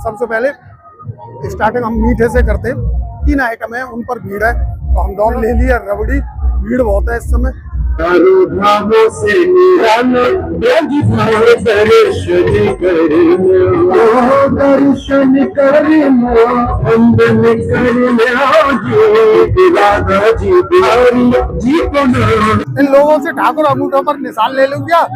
सबसे पहले स्टार्टिंग हम मीठे से करते हैं। 3 आइटम है, उन पर भीड़ है तो हम दोनों ले लिया रबड़ी। भीड़ बहुत है इस समय। इन लोगों से ठाकुर अंगूठों पर निशान ले लूं क्या?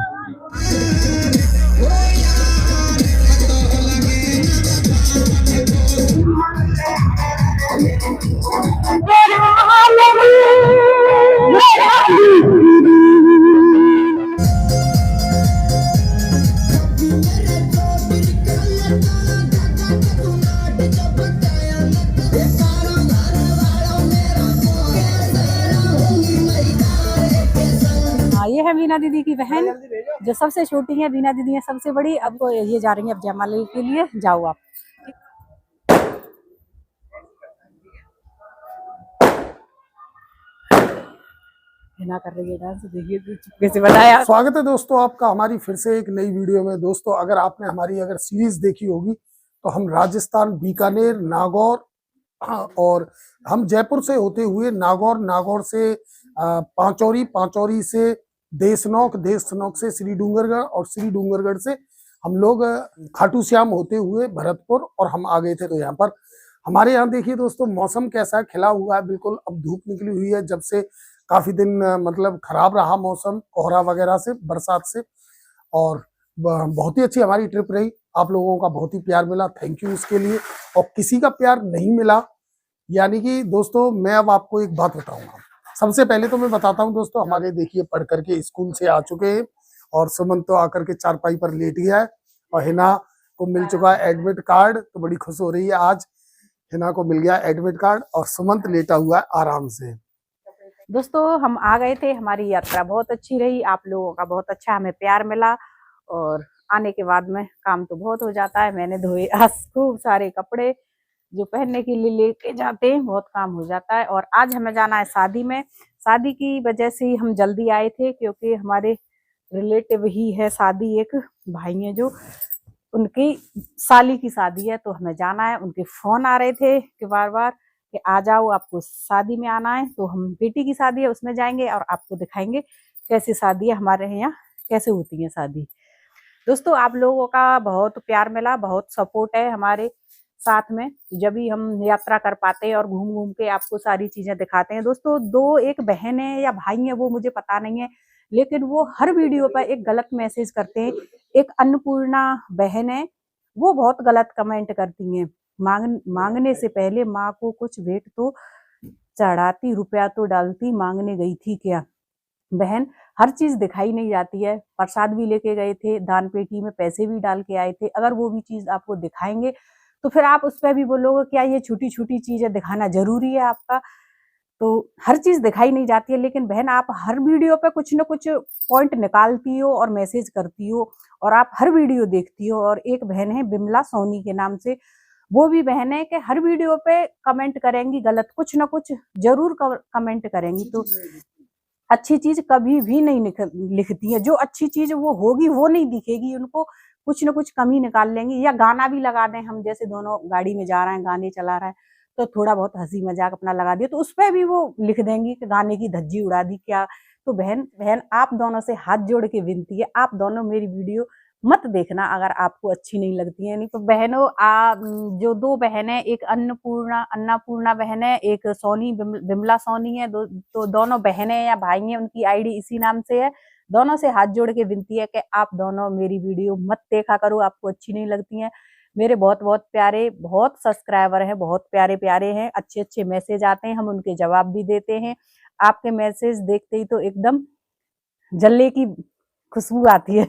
ये है वीना दीदी की बहन जो सबसे छोटी है। वीना दीदी है सबसे बड़ी। अब तो ये जा रही है अब जयमाला के लिए। जाओ आप। हिना कर रही है डांस, देखिए चुपके से बताया। स्वागत है दोस्तों आपका हमारी फिर से एक नई वीडियो में। दोस्तों अगर आपने हमारी सीरीज देखी होगी तो हम राजस्थान, बीकानेर, नागौर और हम जयपुर से होते हुए नागौर, नागौर से पांचौरी, पांचौरी से देशनोक, देशनोक से श्री डूंगरगढ़ और श्री डूंगरगढ़ से हम लोग खाटू श्याम होते हुए भरतपुर और हम आ गए थे। तो यहाँ पर हमारे यहाँ देखिए दोस्तों मौसम कैसा है, खिला हुआ है बिल्कुल। अब धूप निकली हुई है जब से काफी दिन मतलब खराब रहा मौसम, कोहरा वगैरह से, बरसात से। और बहुत ही अच्छी हमारी ट्रिप रही। आप लोगों का बहुत ही प्यार मिला, थैंक यू उसके लिए। और किसी का प्यार नहीं मिला यानी कि दोस्तों मैं अब आपको एक बात बताऊंगा। सबसे पहले तो मैं बताता हूं दोस्तों, हमारे देखिए पढ़ करके स्कूल से आ चुके हैं और सुमन तो आकर के चारपाई पर लेट गया है और हिना को मिल चुका है एडमिट कार्ड। तो बड़ी खुश हो रही है आज, हिना को मिल गया एडमिट कार्ड और सुमंत लेटा हुआ है आराम से। दोस्तों हम आ गए थे, हमारी यात्रा बहुत अच्छी रही। आप लोगों का बहुत अच्छा हमें प्यार मिला और आने के बाद में काम तो बहुत हो जाता है। मैंने धोए आज खूब सारे कपड़े जो पहनने के लिए लेके जाते हैं, बहुत काम हो जाता है। और आज हमें जाना है शादी में। शादी की वजह से हम जल्दी आए थे क्योंकि हमारे रिलेटिव ही है शादी, एक भाई है जो उनकी साली की शादी है तो हमें जाना है। उनके फोन आ रहे थे कि बार बार कि आ जाओ, आपको शादी में आना है। तो हम बेटी की शादी है उसमें जाएंगे और आपको दिखाएंगे कैसी शादी है हमारे यहाँ, कैसे होती है शादी। दोस्तों आप लोगों का बहुत प्यार मिला, बहुत सपोर्ट है हमारे साथ में। जब भी हम यात्रा कर पाते हैं और घूम घूम के आपको सारी चीजें दिखाते हैं। दोस्तों दो एक बहन है या भाई है वो मुझे पता नहीं है, लेकिन वो हर वीडियो पर एक गलत मैसेज करते हैं। एक अन्नपूर्णा बहन है, वो बहुत गलत कमेंट करती हैं। मांगने से पहले माँ को कुछ भेंट तो चढ़ाती, रुपया तो डालती, मांगने गई थी क्या। बहन हर चीज दिखाई नहीं जाती है। प्रसाद भी लेके गए थे, दान पेटी में पैसे भी डाल के आए थे। अगर वो भी चीज आपको दिखाएंगे तो फिर आप उस पर भी बोलोगे क्या ये छोटी छोटी चीजें दिखाना जरूरी है आपका। तो हर चीज दिखाई नहीं जाती है, लेकिन बहन आप हर वीडियो पे कुछ ना कुछ पॉइंट निकालती हो और मैसेज करती हो और आप हर वीडियो देखती हो। और एक बहन है बिमला सोनी के नाम से, वो भी बहन है कि हर वीडियो पे कमेंट करेंगी गलत, कुछ ना कुछ जरूर कमेंट करेंगी। तो अच्छी चीज कभी भी नहीं लिखती है। जो अच्छी चीज वो होगी वो नहीं दिखेगी उनको, कुछ ना कुछ कमी निकाल लेंगी। या गाना भी लगा दें, हम जैसे दोनों गाड़ी में जा रहे हैं गाने चला रहे हैं तो थोड़ा बहुत हंसी मजाक अपना लगा दिया तो उस पर भी वो लिख देंगी कि गाने की धज्जी उड़ा दी क्या। तो बहन आप दोनों से हाथ जोड़ के विनती है, आप दोनों मेरी वीडियो मत देखना अगर आपको अच्छी नहीं लगती है। नहीं तो बहनों जो दो बहन है, एक अन्नपूर्णा बहन है, एक सोनी बिमला सोनी है। तो दोनों बहनें या भाई हैं, उनकी आईडी इसी नाम से है। दोनों से हाथ जोड़ के विनती है कि आप दोनों मेरी वीडियो मत देखा करो, आपको अच्छी नहीं लगती है। मेरे बहुत बहुत प्यारे बहुत सब्सक्राइबर हैं, बहुत प्यारे प्यारे हैं, अच्छे अच्छे मैसेज आते हैं, हम उनके जवाब भी देते हैं। आपके मैसेज देखते ही तो एकदम जल्ले की खुशबू आती है।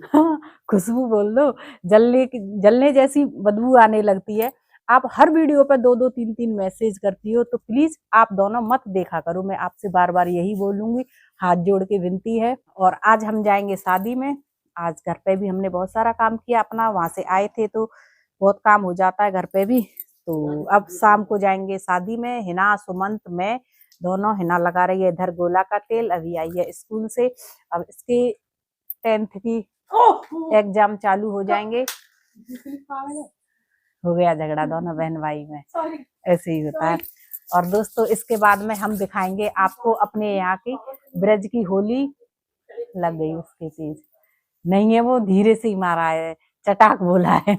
हाँ, खुशबू बोल दो, जलने जैसी बदबू आने लगती है। आप हर वीडियो पे 2-2 3-3 मैसेज करती हो तो प्लीज आप दोनों मत देखा करो। मैं आपसे बार बार यही बोलूंगी, हाथ जोड़ के विनती है। और आज हम जाएंगे शादी में। आज घर पे भी हमने बहुत सारा काम किया अपना, वहां से आए थे तो बहुत काम हो जाता है घर पे भी। तो अब शाम को जाएंगे शादी में। हिना, सुमंत, मैं दोनों। हिना लगा रही है इधर गोला का तेल, अभी आई है स्कूल से। अब इसके 10th की एग्जाम चालू हो जाएंगे हो गया झगड़ा दोनों बहन भाई में, ऐसे ही होता है। और दोस्तों इसके बाद में हम दिखाएंगे आपको अपने यहाँ की ब्रज की होली। लग गई उसके तेज, नहीं है वो धीरे से ही मारा है, चटाक बोला है।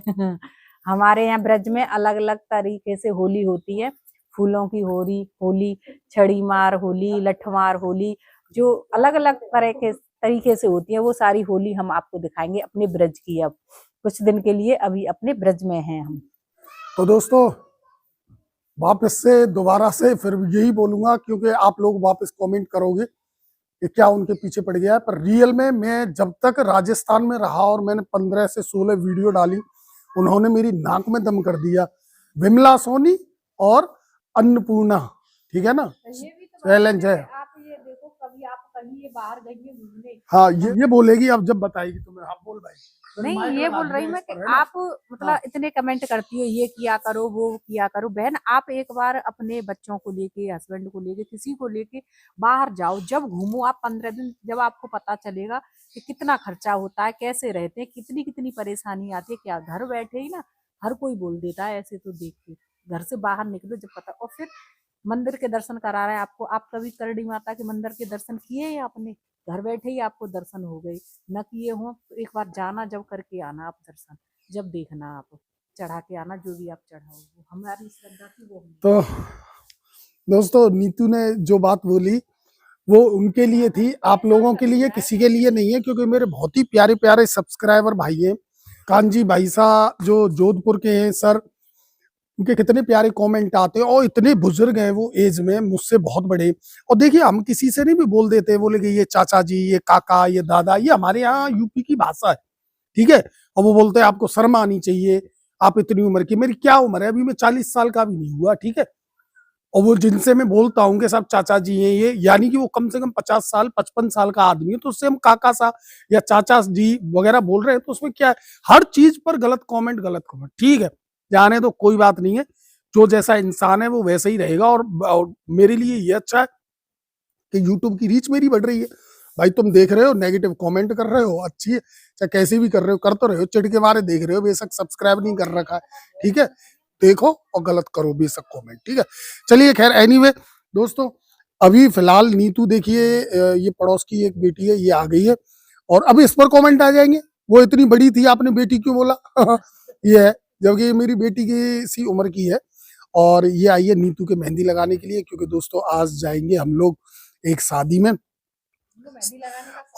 हमारे यहाँ ब्रज में अलग अलग तरीके से होली होती है, फूलों की होली, छड़ी मार होली, लठमार होली, जो अलग अलग तरह के तरीके से होती है वो सारी होली हम आपको दिखाएंगे अपने ब्रज की। अब कुछ दिन के लिए अभी अपने ब्रज में हैं हम। तो दोस्तों वापस से दोबारा से फिर यही बोलूंगा, क्योंकि आप लोग वापस कमेंट करोगे कि क्या उनके पीछे पड़ गया है, पर रियल में मैं जब तक राजस्थान में रहा और मैंने 15 से 16 वीडियो डाली, उन्होंने मेरी नाक में दम कर दिया। विमला सोनी और अन्नपूर्णा, ठीक है ना, चैलेंज है। आप ये देखो, कभी आप कहीं ये बाहर गई है घूमने, हाँ ये बोलेगी अब जब बताएगी तुम्हें। हाँ बोल भाई। नहीं ये बोल रही मैं कि आप मतलब इतने कमेंट करती हो, ये किया करो वो किया करो। बहन आप एक बार अपने बच्चों को लेके, हस्बैंड को लेके, किसी को लेके बाहर जाओ, जब घूमो आप 15 दिन, जब आपको पता चलेगा कि कितना खर्चा होता है, कैसे रहते हैं, कितनी कितनी परेशानी आती है। क्या घर बैठे ही ना हर कोई बोल देता है ऐसे, तो देख के घर से बाहर निकलो जब पता। और फिर मंदिर के दर्शन करा रहा है आपको, आप कभी करड़ी माता के मंदिर के दर्शन किए या आपने? घर बैठे ही आपको दर्शन हो गए, न किए हो तो एक बार जाना, जब करके आना आप दर्शन, जब देखना आप चढ़ा के आना, जो भी आप चढ़ाओ हमारी श्रद्धा थी वो। तो दोस्तों नीतू ने जो बात बोली वो उनके लिए थी, आप लोगों के लिए, किसी के लिए नहीं है, क्योंकि मेरे बहुत ही प्यारे प्यारे सब्सक्राइबर भाई हैं। कांजी भाई साहब जो जोधपुर के हैं सर, उनके कितने प्यारे कमेंट आते हैं, और इतने बुजुर्ग हैं वो एज में, मुझसे बहुत बड़े। और देखिए हम किसी से नहीं भी बोल देते, बोले कि ये चाचा जी, ये काका, ये दादा, ये हमारे यहाँ यूपी की भाषा है, ठीक है। और वो बोलते हैं आपको शर्म आनी चाहिए, आप इतनी उम्र की, मेरी क्या उम्र है, अभी मैं 40 साल का भी नहीं हुआ, ठीक है। और वो जिनसे मैं बोलता हूँ कि सब चाचा जी हैं, ये यानी कि वो कम से कम 50 साल 55 साल का आदमी है, तो उससे हम काका सा या चाचा जी वगैरह बोल रहे हैं, तो उसमें क्या है, हर चीज पर गलत कमेंट, ठीक है, जाने तो कोई बात नहीं है। जो जैसा इंसान है वो वैसे ही रहेगा। और मेरे लिए ये अच्छा है कि यूट्यूब की रीच मेरी बढ़ रही है। भाई तुम देख रहे हो, नेगेटिव कमेंट कर रहे हो, अच्छी है, चाहे कैसे भी कर रहे हो, कर तो रहे हो, चिढ़ के मारे देख रहे हो, बेशक सब्सक्राइब नहीं कर रखा है, ठीक है, देखो और गलत करो बेशक कमेंट, ठीक है। चलिए खैर एनीवे दोस्तों, अभी फिलहाल नीतू देखिए, ये पड़ोस की एक बेटी है, ये आ गई है, और अब इस पर कमेंट आ जाएंगे, वो इतनी बड़ी थी आपने बेटी क्यों बोला। ये है, जबकि ये मेरी बेटी की सी उम्र की है। और ये आई है नीतू के मेहंदी लगाने के लिए, क्योंकि दोस्तों आज जाएंगे हम लोग एक शादी में,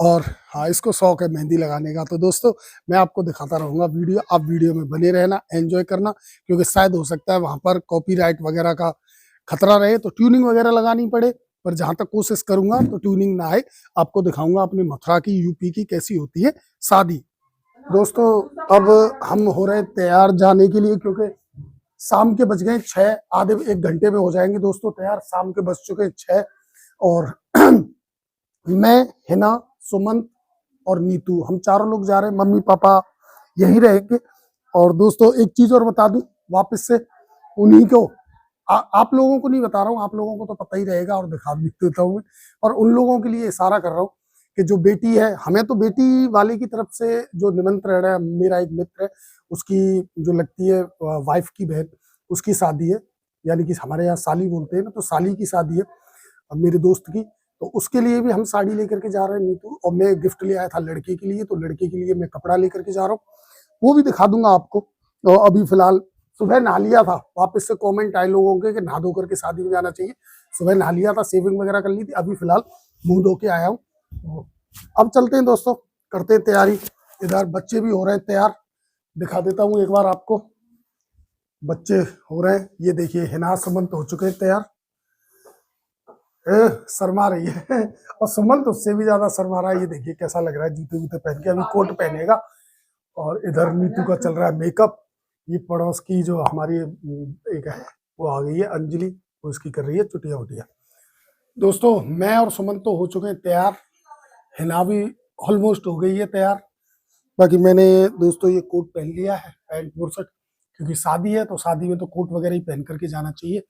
और हाँ इसको शौक है मेहंदी लगाने का। तो दोस्तों मैं आपको दिखाता रहूंगा वीडियो, आप वीडियो में बने रहना, एंजॉय करना, क्योंकि शायद हो सकता है वहां पर कॉपीराइट वगैरह का खतरा रहे, तो ट्यूनिंग वगैरह लगानी पड़े, पर जहां तक कोशिश करूंगा तो ट्यूनिंग ना आए। आपको दिखाऊंगा अपनी मथुरा की, यूपी की कैसी होती है शादी। दोस्तों अब हम हो रहे तैयार जाने के लिए, क्योंकि शाम के बज गए 6, आधे 1 घंटे में हो जाएंगे दोस्तों तैयार। शाम के बज चुके 6, और मैं, हिना, सुमंत और नीतू, हम चारों लोग जा रहे हैं, मम्मी पापा यहीं रहेंगे। और दोस्तों एक चीज और बता दूं वापस से, उन्हीं को आप लोगों को नहीं बता रहा हूँ, आप लोगों को तो पता ही रहेगा और दिखा भी देता हूँ मैं, और उन लोगों के लिए इशारा कर रहा हूँ कि जो बेटी है, हमें तो बेटी वाले की तरफ से जो निमंत्रण है, मेरा एक मित्र है, उसकी जो लगती है वाइफ की बहन, उसकी शादी है, यानी कि हमारे यहाँ साली बोलते हैं ना, तो साली की शादी है मेरे दोस्त की, तो उसके लिए भी हम साड़ी लेकर के जा रहे हैं नीतू। और मैं गिफ्ट ले आया था लड़के के लिए, तो लड़के के लिए मैं कपड़ा लेकर के जा रहा हूँ, वो भी दिखा दूंगा आपको। तो अभी फिलहाल सुबह नहा लिया था, वापस से कमेंट आए लोगों के कि नहा धो करके शादी में जाना चाहिए, सुबह नहा लिया था, शेविंग वगैरह कर ली थी, अभी फिलहाल मुंह धो के आया हूँ। अब चलते हैं दोस्तों, करते हैं तैयारी। इधर बच्चे भी हो रहे हैं तैयार, दिखा देता हूँ एक बार आपको, बच्चे हो रहे हैं, ये देखिए हिना सुमंत हो चुके हैं तैयार। शर्मा रही है और सुमंत उससे भी ज्यादा शर्मा रहा है, ये देखिए कैसा लग रहा है जूते वूते पहन के, अभी कोट पहनेगा। और इधर नीतू का चल रहा है मेकअप, ये पड़ोस की जो हमारी एक है वो आ गई है अंजलि, वो इसकी कर रही है चुटिया उटिया। दोस्तों मैं और सुमंत तो हो चुके हैं तैयार, हिना भी ऑलमोस्ट हो गई है तैयार। बाकी मैंने दोस्तों ये कोट पहन लिया है, पैंट बुरशट, क्योंकि शादी है तो शादी में तो कोट वगैरह ही पहन करके जाना चाहिए।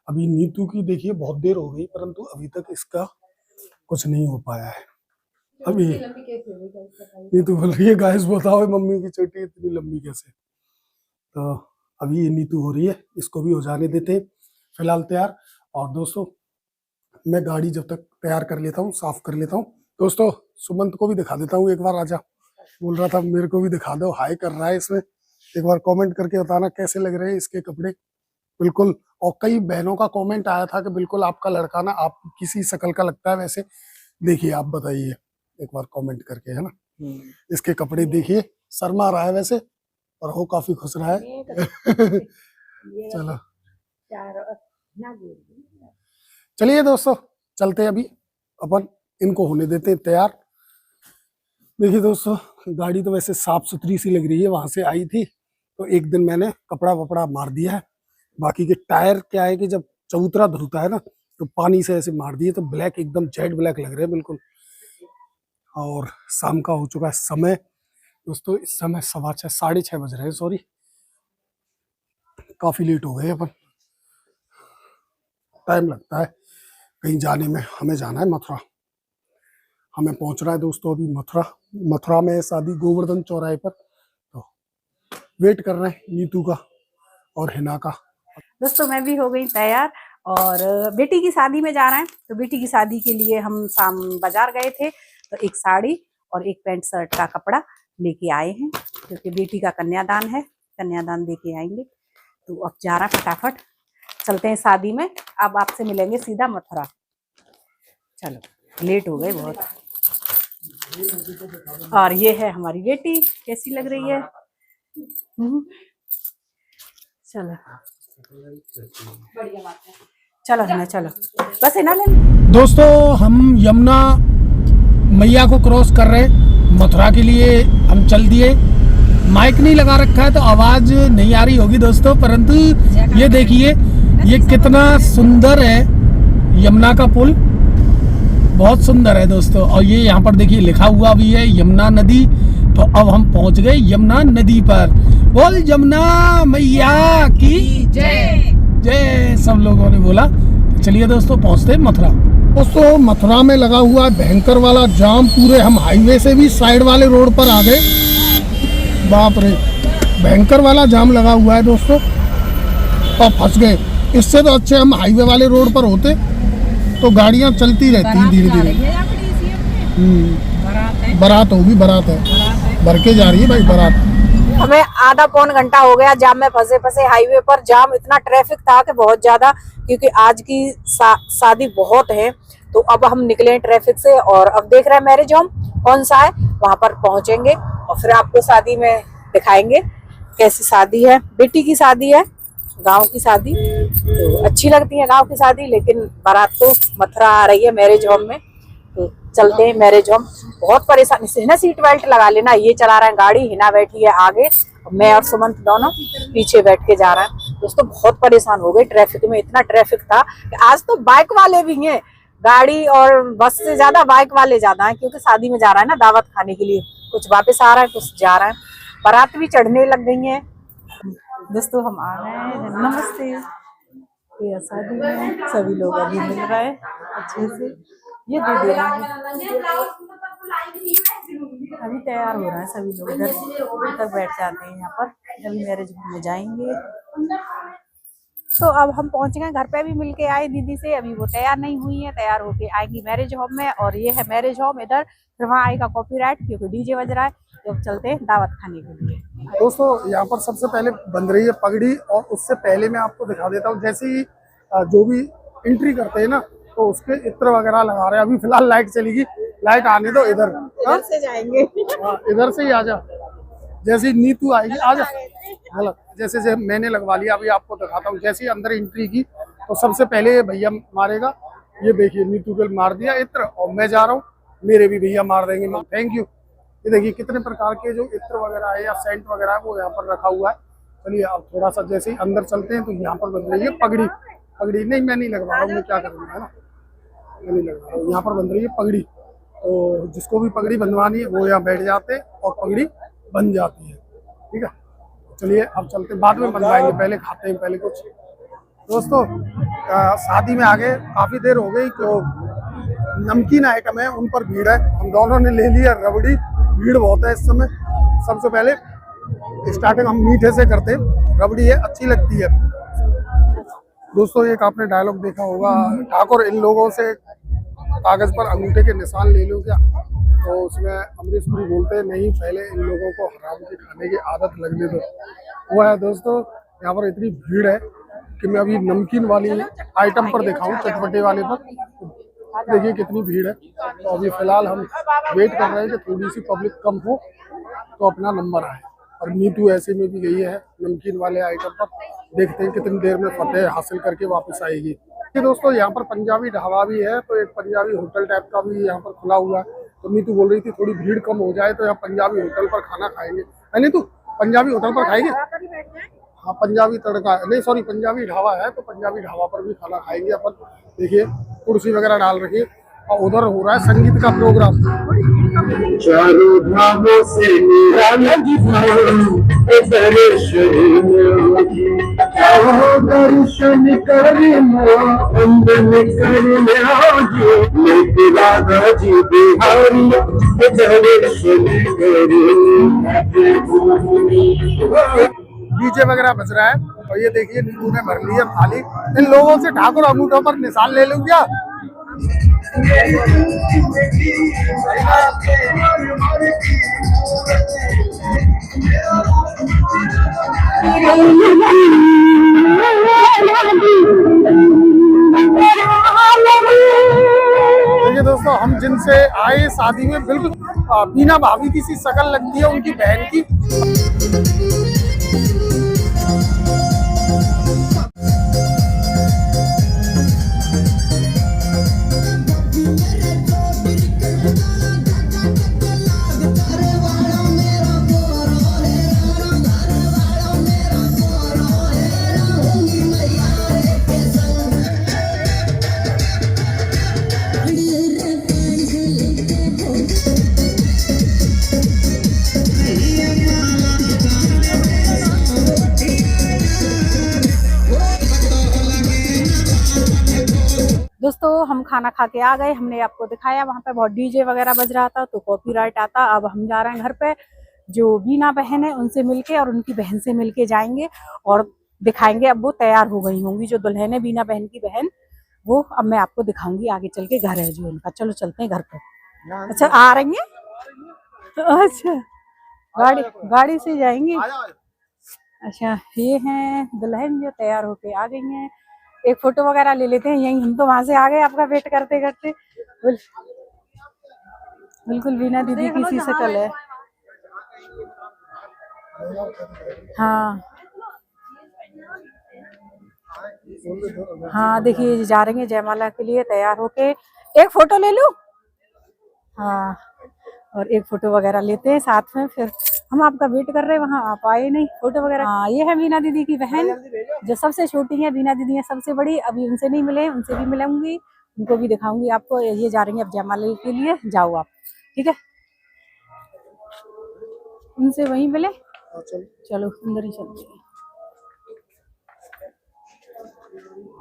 अभी नीतू की देखिए बहुत देर हो गई, परंतु अभी तक इसका कुछ नहीं हो पाया है। अभी नीतू बोल रही है गाइस बताओ मम्मी की चोटी इतनी लंबी कैसे। तो अभी ये नीतू हो रही है, इसको भी हो जाने देते हैं फिलहाल तैयार। और दोस्तों मैं गाड़ी जब तक तैयार कर लेता हूँ, साफ कर लेता हूँ। दोस्तों सुमंत को भी दिखा देता हूँ एक बार, आजा। बोल रहा था मेरे को भी दिखा दो, हाय कर रहा है इसमें। एक बार कमेंट करके बताना कैसे लग रहे हैं इसके कपड़े। बिल्कुल, और कई बहनों का कमेंट आया था कि बिल्कुल आपका लड़का ना आप किसी शक्ल का लगता है। वैसे देखिए, आप बताइए एक बार कमेंट करके, है ना। इसके कपड़े देखिए, शर्मा रहा है वैसे और वो काफी खुश रहा है। चलो चलिए दोस्तों, चलते हैं अभी अपन, इनको होने देते हैं तैयार। देखिए दोस्तों, गाड़ी तो वैसे साफ सुथरी सी लग रही है, वहां से आई थी तो एक दिन मैंने कपड़ा वपड़ा मार दिया है। बाकी के टायर क्या है कि जब चबूतरा धुलता है ना तो पानी से ऐसे मार दिए तो ब्लैक, एकदम जेड ब्लैक लग रहे हैं बिल्कुल। और शाम का हो चुका है समय दोस्तों, इस समय 6:15 6:30 बज रहे हैं, सॉरी काफी लेट हो गए अपन। टाइम लगता है कहीं जाने में, हमें जाना है मथुरा, हमें पहुंचना है दोस्तों अभी मथुरा। मथुरा में शादी गोवर्धन चौराहे पर, तो वेट कर रहे हैं नीतू का और हिना का। दोस्तों मैं भी हो गई तैयार और बेटी की शादी में जा रहे हैं। तो बेटी की शादी के लिए हम शाम बाजार गए थे, तो एक साड़ी और एक पैंट शर्ट का कपड़ा लेके आए हैं, क्योंकि बेटी का कन्यादान है, कन्यादान दे के आएंगे। तो अब जा रहा फटाफट, चलते हैं शादी में। अब आपसे मिलेंगे सीधा मथुरा। चलो, लेट हो गए बहुत। और ये है हमारी बेटी, कैसी लग रही है। चलो चलो है ना, चलो बस है ना। दोस्तों हम यमुना मैया को क्रॉस कर रहे हैं, मथुरा के लिए हम चल दिए। माइक नहीं लगा रखा है तो आवाज नहीं आ रही होगी दोस्तों, परंतु ये देखिए ये कितना सुंदर है, यमुना का पुल बहुत सुंदर है दोस्तों। और ये यहाँ पर देखिए लिखा हुआ भी है यमुना नदी। तो अब हम पहुंच गए यमुना नदी पर। बोल यमुना मैया की जय जय, सब लोगों ने बोला। तो चलिए दोस्तों पहुंचते हैं मथुरा। दोस्तों मथुरा में लगा हुआ है भयंकर वाला जाम, पूरे हम हाईवे से भी साइड वाले रोड पर आ गए। बाप रे, भयंकर वाला जाम लगा हुआ है दोस्तों, और फंस गए। इससे तो अच्छे हम हाईवे वाले रोड पर होते तो गाड़ियां चलती रहती धीरे धीरे। बारात होगी, बारात है, भर के जा रही है भाई बारात। हमें आधा पौन घंटा हो गया जाम में फंसे फंसे हाईवे पर। जाम इतना ट्रैफिक था कि बहुत ज्यादा, क्योंकि आज की शादी बहुत है। तो अब हम निकले ट्रैफिक से और अब देख रहे हैं मैरिज होम कौन सा है, वहां पर पहुंचेंगे और फिर आपको शादी में दिखाएंगे कैसी शादी है। बेटी की शादी है, गांव की शादी तो अच्छी लगती है गांव की शादी, लेकिन बारात तो मथुरा आ रही है मैरिज होम में। तो चलते हैं मैरिज होम। बहुत परेशानी से ना, सीट बेल्ट लगा लेना। ये चला रहा है गाड़ी, हिना बैठी है आगे, मैं और सुमंत दोनों पीछे बैठ के जा रहा है। दोस्तों बहुत परेशान हो गए ट्रैफिक में, इतना ट्रैफिक था कि आज तो बाइक वाले भी हैं, गाड़ी और बस से ज्यादा बाइक वाले ज्यादा हैं, क्योंकि शादी में जा रहा है ना दावत खाने के लिए। कुछ वापस आ रहा है, कुछ जा रहा है। बारात भी चढ़ने लग गई है। दोस्तों हम आ गए हैं, नमस्ते। ये शादी में सभी लोग अभी मिल रहे हैं अच्छे से। ये दे रहा है, अभी तैयार हो रहा है सभी लोग। इधर बैठ जाते हैं यहाँ पर, अभी मैरिज में जाएंगे। तो अब हम पहुंच गए, घर पे भी मिलके आए दीदी से, अभी वो तैयार नहीं हुई है, तैयार होके आएंगी मैरिज होम में। और ये है मैरिज होम इधर, फिर वहाँ आएगा कॉपीराइट क्योंकि डीजे बज रहा है। तो चलते हैं दावत खाने के लिए। दोस्तों यहाँ पर सबसे पहले बन रही है पगड़ी, और उससे पहले मैं आपको दिखा देता हूँ, जैसे ही जो भी एंट्री करते हैं ना तो उसके इत्र वगैरह लगा रहे हैं। अभी फिलहाल लाइट चलेगी, लाइट आने दो। इधर से जाएंगे, इधर से ही आ जा, जैसे नीतू आएगी आ जा। गलत, जैसे मैंने लगवा लिया, अभी आपको दिखाता हूँ। जैसे ही अंदर एंट्री की तो सबसे पहले ये भैया मारेगा। ये देखिए नीतू के मार दिया इत्र, और मैं जा रहा हूँ, मेरे भी भैया मार देंगे। Thank you. ये देखिए कितने प्रकार के जो इत्र वगैरह है या सेंट वगैरह है वो यहाँ पर रखा हुआ है। चलिए अब थोड़ा सा जैसे ही अंदर चलते हैं तो यहाँ पर बन रही है पगड़ी। पगड़ी नहीं, मैं नहीं लगवा रहा हूँ, मैं क्या करूँगा, है ना, मैं नहीं लगवा रहा हूँ। यहाँ पर बन रही है पगड़ी, तो जिसको भी पगड़ी बंधवानी है वो यहाँ बैठ जाते हैं और पगड़ी बन जाती है। ठीक है, चलिए अब चलते, बाद में बनवाएंगे, पहले खाते हैं पहले कुछ। दोस्तों शादी में आगे काफ़ी देर हो गई, तो नमकीन आइटम है उन पर भीड़ है। हम दोनों ने ले लिया रबड़ी, भीड़ बहुत है इस समय। सबसे पहले स्टार्टिंग हम मीठे से करते हैं, रबड़ी है अच्छी लगती है। दोस्तों एक आपने डायलॉग देखा होगा, ठाकुर इन लोगों से कागज पर अंगूठे के निशान ले लो क्या, तो उसमें अमरीश पुरी बोलते हैं नहीं पहले इन लोगों को हराम के खाने की आदत लगने दो। वो है दोस्तों, यहाँ पर इतनी भीड़ है कि मैं अभी नमकीन वाली आइटम पर दिखाऊं, चटपटे वाले पर देखिए कितनी भीड़ है। तो अभी फिलहाल हम वेट कर रहे हैं कि थोड़ी सी पब्लिक कम हो तो अपना नंबर आए। और नीतू ऐसे में भी गई है नमकीन वाले आइटम पर, देखते हैं कितनी देर में फतेह हासिल करके वापस आएगी। दोस्तों यहाँ पर पंजाबी ढाबा भी है, तो एक पंजाबी होटल टाइप का भी यहाँ पर खुला हुआ है। तो नीतू बोल रही थी थोड़ी भीड़ कम हो जाए तो यहाँ पंजाबी होटल पर खाना खाएंगे। नीतू पंजाबी होटल पर खाएंगे? हाँ पंजाबी तड़का नहीं सॉरी पंजाबी ढाबा है, तो पंजाबी ढाबा पर भी खाना खाएंगे अपन। देखिए कुर्सी वगैरह डाल रखी है और उधर हो रहा है संगीत का प्रोग्राम। चारों धामों से दर्शन करना बंदन राधा जी बिहारी दर्शन डीजे वगैरह बज रहा है। और ये देखिए नीतू ने भर ली है थाली। इन लोगों से ठाकुर अंगूठों पर निशान ले लूं क्या? देखिए दोस्तों हम जिनसे आए शादी में बिल्कुल बीना भाभी की सी शक्ल लगती है उनकी बहन की। दोस्तों हम खाना खा के आ गए, हमने आपको दिखाया वहां पे बहुत डीजे वगैरह बज रहा था तो कॉपीराइट आता। अब हम जा रहे हैं घर पे, जो बीना बहन है उनसे मिलके और उनकी बहन से मिलके जाएंगे और दिखाएंगे। अब वो तैयार हो गई होंगी, जो दुल्हन है बीना बहन की बहन, वो अब मैं आपको दिखाऊंगी आगे चल के। घर है जो उनका, चलो चलते हैं घर पे। अच्छा आ रही है? अच्छा गाड़ी से जाएंगी। अच्छा ये है दुल्हन जो तैयार होके आ गई है। एक फोटो वगैरह ले लेते हैं यहीं, हम तो वहां से आ गए आपका वेट करते करते। बिल्कुल बीना दीदी की सी शक्ल है। हाँ हाँ देखिए जा रही है जयमाला के लिए तैयार होके। एक फोटो ले लूं? हाँ और एक फोटो वगैरह लेते हैं साथ में, फिर हम आपका वेट कर रहे हैं, वहाँ आप आए नहीं फोटो वगैरह। हाँ ये है बीना दीदी की बहन जो सबसे छोटी है, बीना दीदी है सबसे बड़ी। अभी उनसे नहीं मिले, उनसे भी मिलूंगी, उनको भी दिखाऊंगी आपको। ये जा रही है अब जयमाला के लिए, जाओ आप ठीक है, उनसे वहीं मिले। चलो अंदर ही चलते हैं।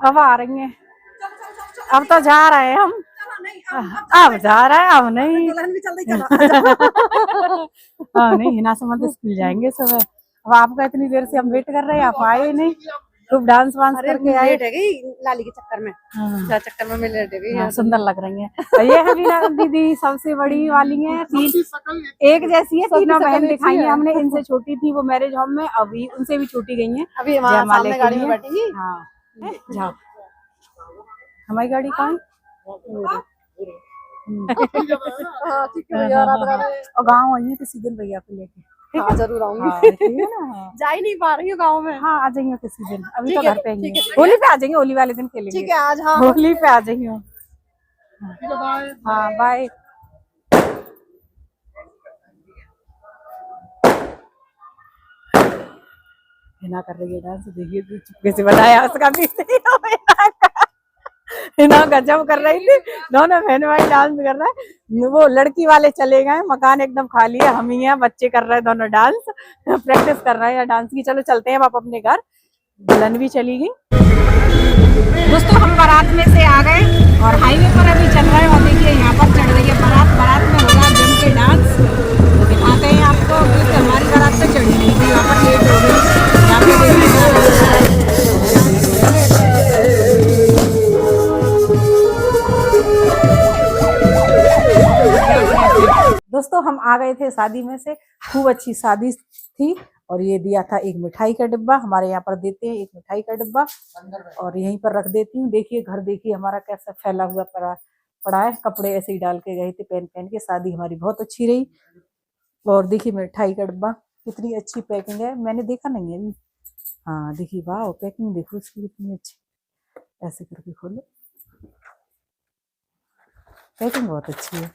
अब आ रही है, अब तो जा रहे हैं हम, अब जा रहा है, अब नहीं। हाँ नहीं हिना समझ स्कूल जाएंगे सुबह। अब आपका इतनी देर से हम वेट कर रहे हैं, आप आए नहीं। खूब डांस वांस करके आए लाली के चक्कर में। चक्कर में मैं लेट गई। हाँ, सुंदर लग रही है। ये है बीना दीदी सबसे बड़ी वाली है, तीन एक जैसी है, तीनों बहन दिखाई है हमने। इनसे छोटी थी वो मैरिज होम में, अभी उनसे भी छोटी गई है। अभी सामने गाड़ी में बैठेंगी। हाँ जाओ, हमारी गाड़ी कहाँ है? और गाँव आई है किसी दिन भैया को लेके। हाँ, जरूर आऊंगी। जा ही नहीं पा रही हूँ गाँव में। हाँ आ जाइए किसी दिन, अभी तो घर पे ही है। होली पे आ जाएंगे, होली वाले दिन खेलेंगे। ठीक है आज। हाँ होली पे आ जाइए। हाँ बाय। हिना कर रही है डांस, देखिए चुपके से बताया उसका भी। हिना गजब कर रही थी, दोनों बहन भाई डांस कर रहा है। वो लड़की वाले चले गए, मकान एकदम खाली है, हम ही हैं, बच्चे कर रहे हैं दोनों डांस, प्रैक्टिस कर रहे हैं डांस की। चलो चलते हैं आप अपने घर, दुल्हन भी चली गई। दोस्तों हम बारात में से आ गए और हाईवे पर अभी चल रहे हैं और देखिए यहाँ पर चढ़ रही है बारात। बारात में हो रहा है जम के डांस, तो दिखाते हैं आपको, क्योंकि हमारी बारात तो चढ़ी नहीं थी। यहाँ पर लेट हो गई। यहाँ पे देखिए दोस्तों हम आ गए थे शादी में से, खूब अच्छी शादी थी। और ये दिया था एक मिठाई का डिब्बा, हमारे यहाँ पर देते हैं एक मिठाई का डिब्बा, और यहीं पर रख देती हूँ। देखिए घर देखिए हमारा कैसा फैला हुआ पड़ा है। कपड़े ऐसे ही डाल के गए थे पहन पहन के। शादी हमारी बहुत अच्छी रही। और देखिए मिठाई का डिब्बा कितनी अच्छी पैकिंग है, मैंने देखा नहीं है अभी। हाँ देखिए, वाह पैकिंग देखो उसकी कितनी अच्छी। ऐसे करके खोलो, पैकिंग बहुत अच्छी है,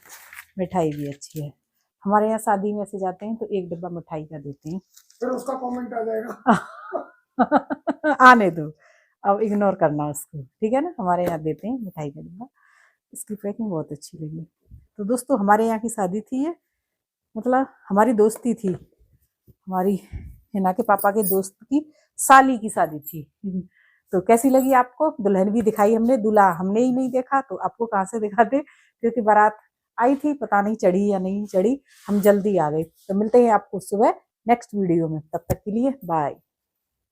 मिठाई भी अच्छी है। हमारे यहाँ शादी में से जाते हैं तो एक डिब्बा मिठाई का देते हैं। फिर उसका कमेंट आ जाएगा। आने दो, अब इग्नोर करना उसको, ठीक है ना। हमारे यहाँ देते हैं मिठाई का डिब्बा, इसकी पैकिंग बहुत अच्छी लगी। तो दोस्तों हमारे यहाँ की शादी थी ये, मतलब हमारी दोस्ती थी, हमारी हिना के पापा के दोस्त की साली की शादी थी। तो कैसी लगी आपको? दुल्हन भी दिखाई हमने, दूल्हा हमने ही नहीं देखा तो आपको कहाँ से दिखाते, क्योंकि बारात आई थी, पता नहीं चढ़ी या नहीं चढ़ी, हम जल्दी आ गए। तो मिलते हैं आपको सुबह नेक्स्ट वीडियो में, तब तक के लिए बाय।